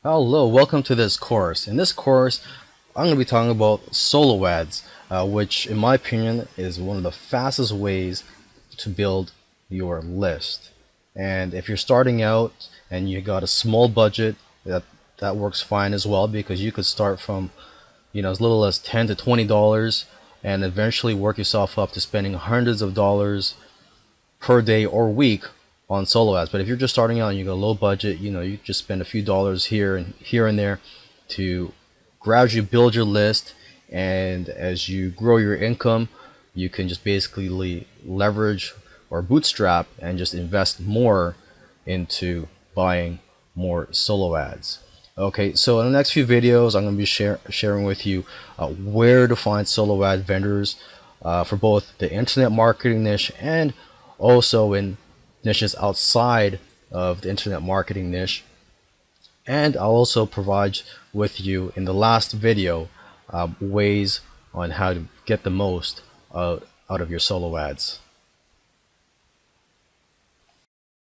Hello, welcome to this course. In this course, I'm going to be talking about solo ads, which, in my opinion, is one of the fastest ways to build your list. And if you're starting out and you got a small budget, that works fine as well because you could start from as little as $10 to $20 and eventually work yourself up to spending hundreds of dollars per day or week on solo ads. But if you're just starting out and you got low budget, you just spend a few dollars here and there to gradually build your list. And as you grow your income, you can just basically leverage or bootstrap and just invest more into buying more solo ads. Okay, so in the next few videos, I'm going to be sharing with you where to find solo ad vendors for both the internet marketing niche and also in niches outside of the internet marketing niche. And I'll also provide with you in the last video ways on how to get the most out of your solo ads.